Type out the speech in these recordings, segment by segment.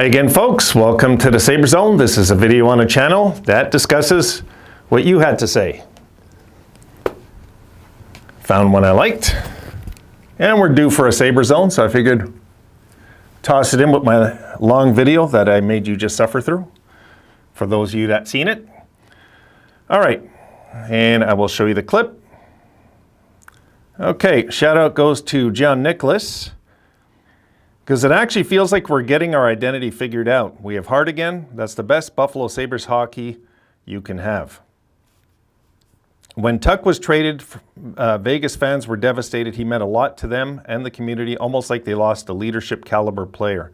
Hi again, folks. Welcome to the Sabre Zone. This is a video on a channel that discusses what you had to say. Found one I liked, and we're due for a Sabre Zone, so I figured toss it in with my long video that I made you just suffer through, for those of you that seen it. All right, and I will show you the clip. Okay, shout out goes to John Nicholas, because it actually feels like we're getting our identity figured out. We have Hart again. That's the best Buffalo Sabres hockey you can have. When Tuck was traded, Vegas fans were devastated. He meant a lot to them and the community, almost like they lost a leadership caliber player.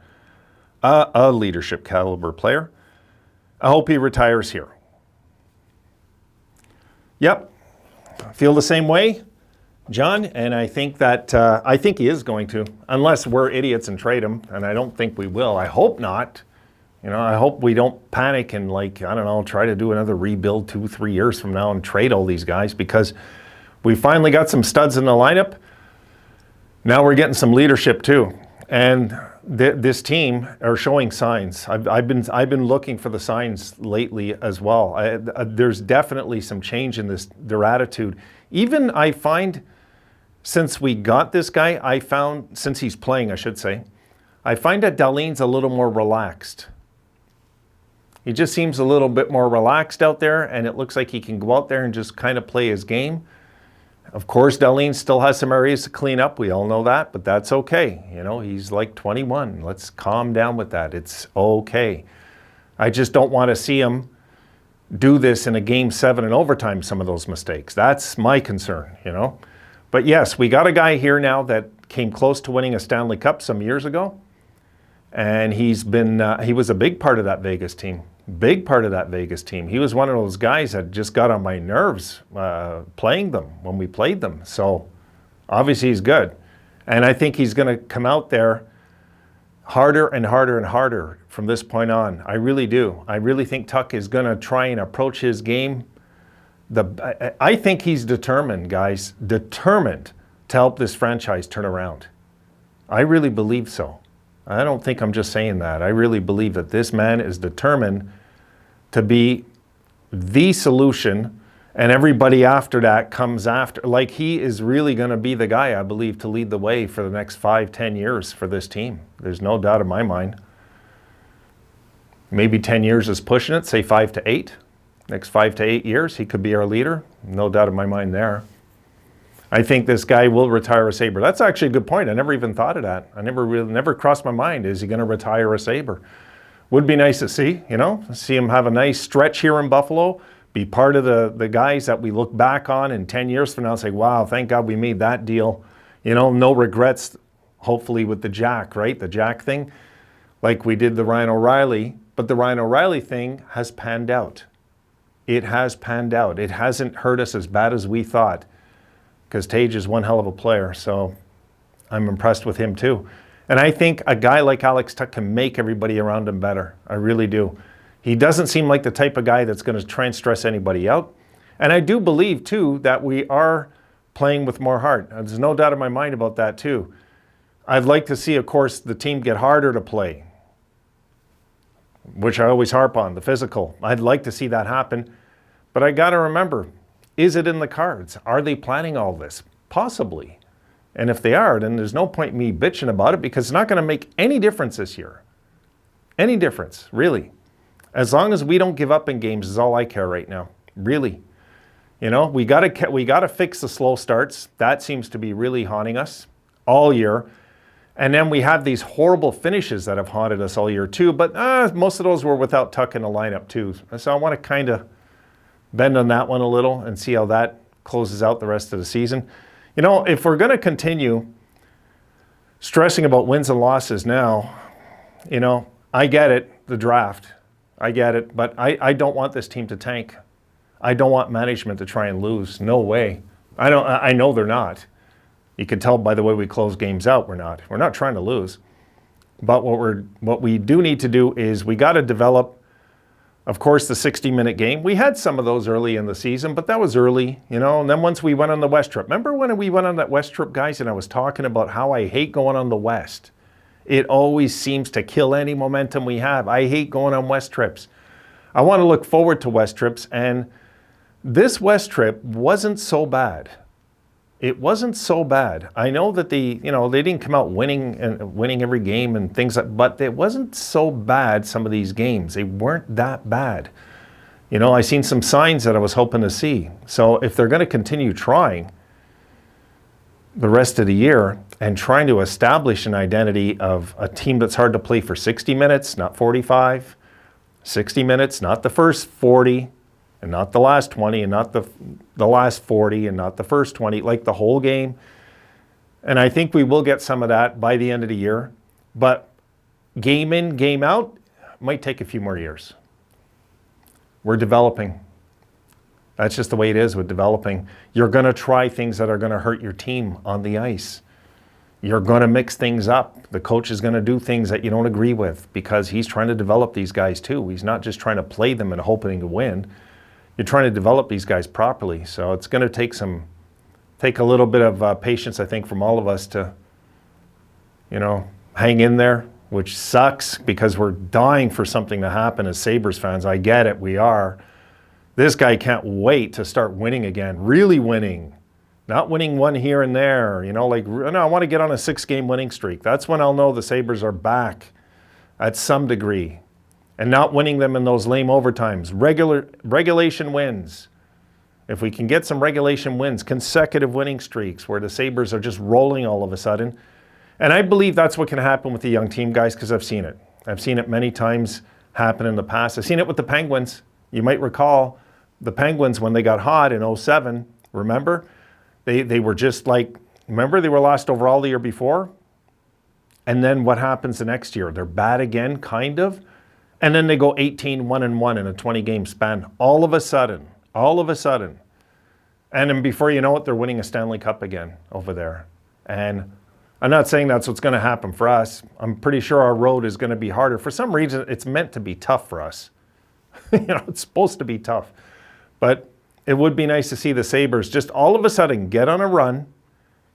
A leadership caliber player. I hope he retires here. Yep, feel the same way, John, and I think that I think he is going to, unless we're idiots and trade him, and I don't think we will. I hope not. You know, I hope we don't panic and, like, I don't know, try to do another rebuild 2-3 years from now and trade all these guys, because we finally got some studs in the lineup. Now we're getting some leadership too, and this team are showing signs. I've been looking for the signs lately as well. There's definitely some change in their attitude. Even I find, since we got this guy, since he's playing, I should say, I find that Dahlin's a little more relaxed. He just seems a little bit more relaxed out there, and it looks like he can go out there and just kind of play his game. Of course, Dahlin still has some areas to clean up. We all know that, but that's okay. You know, he's like 21. Let's calm down with that. It's okay. I just don't want to see him do this in a Game 7 in overtime, some of those mistakes. That's my concern, you know. But yes, we got a guy here now that came close to winning a Stanley Cup some years ago, and he was a big part of that Vegas team. Big part of that Vegas team. He was one of those guys that just got on my nerves playing them when we played them. So obviously he's good. And I think he's going to come out there harder and harder and harder from this point on. I really do. I really think Tuck is going to try and approach his game. I think he's determined, guys, determined to help this franchise turn around. I really believe so. I don't think I'm just saying that. I really believe that this man is determined to be the solution, and everybody after that comes after. Like, he is really going to be the guy, I believe, to lead the way for the next 5-10 years for this team. There's no doubt in my mind. Maybe 10 years is pushing it, say 5 to 8. Next 5 to 8 years, he could be our leader. No doubt in my mind there. I think this guy will retire a Sabre. That's actually a good point. I never even thought of that. I never crossed my mind. Is he going to retire a Sabre? Would be nice to see, you know, see him have a nice stretch here in Buffalo, be part of the guys that we look back on in 10 years from now and say, wow, thank God we made that deal. You know, no regrets, hopefully, with the Jack, right? The Jack thing, like we did the Ryan O'Reilly. But the Ryan O'Reilly thing has panned out. It has panned out. It hasn't hurt us as bad as we thought, because Tage is one hell of a player, so I'm impressed with him too. And I think a guy like Alex Tuck can make everybody around him better. I really do. He doesn't seem like the type of guy that's going to try and stress anybody out. And I do believe too that we are playing with more heart. There's no doubt in my mind about that too. I'd like to see, of course, the team get harder to play, which I always harp on, the physical. I'd like to see that happen. But I got to remember, is it in the cards? Are they planning all this? Possibly. And if they are, then there's no point in me bitching about it, because it's not going to make any difference this year. Any difference, really. As long as we don't give up in games is all I care right now. Really. You know, we got to fix the slow starts. That seems to be really haunting us all year. And then we have these horrible finishes that have haunted us all year too. But most of those were without Tuck in the lineup too. So I want to kind of bend on that one a little and see how that closes out the rest of the season. You know, if we're going to continue stressing about wins and losses now, you know, I get it, the draft. I get it, but I don't want this team to tank. I don't want management to try and lose. No way. I know they're not. You can tell by the way we close games out, we're not. We're not trying to lose. But what we do need to do is we got to develop, of course, the 60-minute game. We had some of those early in the season, but that was early, you know. And then once we went on the West trip. Remember when we went on that West trip, guys, and I was talking about how I hate going on the West. It always seems to kill any momentum we have. I hate going on West trips. I want to look forward to West trips, and this West trip wasn't so bad. It wasn't so bad. I know that they didn't come out winning every game and things like, but it wasn't so bad, some of these games. They weren't that bad. I seen some signs that I was hoping to see. So if they're going to continue trying the rest of the year and trying to establish an identity of a team that's hard to play for 60 minutes, not 45, 60 minutes, not the first 40, and not the last 20, and not the last 40, and not the first 20, like the whole game. And I think we will get some of that by the end of the year. But game in, game out might take a few more years. We're developing. That's just the way it is with developing. You're going to try things that are going to hurt your team on the ice. You're going to mix things up. The coach is going to do things that you don't agree with because he's trying to develop these guys too. He's not just trying to play them and hoping to win. You're trying to develop these guys properly. So it's going to take a little bit of patience, I think, from all of us to, hang in there, which sucks because we're dying for something to happen as Sabres fans. I get it, we are. This guy can't wait to start winning again, really winning. Not winning one here and there, no, I want to get on a 6-game winning streak. That's when I'll know the Sabres are back at some degree. And not winning them in those lame overtimes. Regulation wins. If we can get some regulation wins, consecutive winning streaks where the Sabres are just rolling all of a sudden. And I believe that's what can happen with the young team, guys, because I've seen it. I've seen it many times happen in the past. I've seen it with the Penguins. You might recall the Penguins when they got hot in 2007. Remember? They were just like, remember they were last overall the year before? And then what happens the next year? They're bad again, kind of. And then they go 18-1-1 in a 20-game span. All of a sudden. And then before you know it, they're winning a Stanley Cup again over there. And I'm not saying that's what's going to happen for us. I'm pretty sure our road is going to be harder. For some reason, it's meant to be tough for us. It's supposed to be tough. But it would be nice to see the Sabres just all of a sudden get on a run,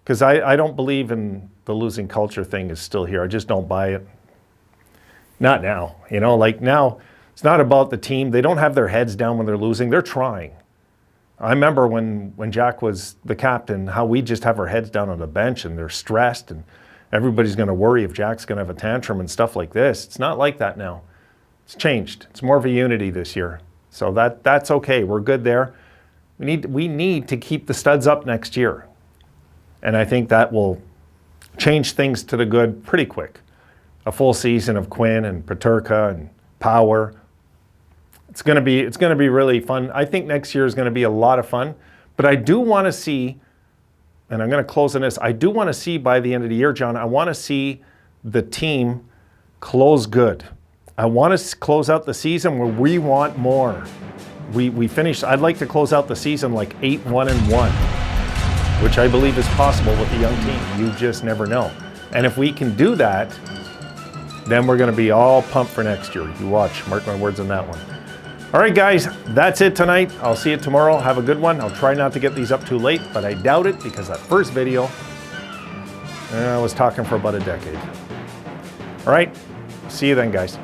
because I don't believe in the losing culture thing is still here. I just don't buy it. Not now. Now it's not about the team. They don't have their heads down when they're losing. They're trying. I remember when Jack was the captain, how we just have our heads down on the bench and they're stressed and everybody's going to worry if Jack's going to have a tantrum and stuff like this. It's not like that now. It's changed. It's more of a unity this year. So that's okay. We're good there. We need to keep the studs up next year. And I think that will change things to the good pretty quick. A full season of Quinn and Peterka and Power. It's going to be really fun. I think next year is going to be a lot of fun. But I do want to see, and I'm going to close on this, I do want to see by the end of the year, John, I want to see the team close good. I want to close out the season where we want more. We finished, I'd like to close out the season like 8-1-1, which I believe is possible with a young team. You just never know. And if we can do that, then we're going to be all pumped for next year. You watch, mark my words on that one. All right, guys, that's it tonight. I'll see you tomorrow. Have a good one. I'll try not to get these up too late, but I doubt it because that first video, I was talking for about a decade. All right, see you then, guys.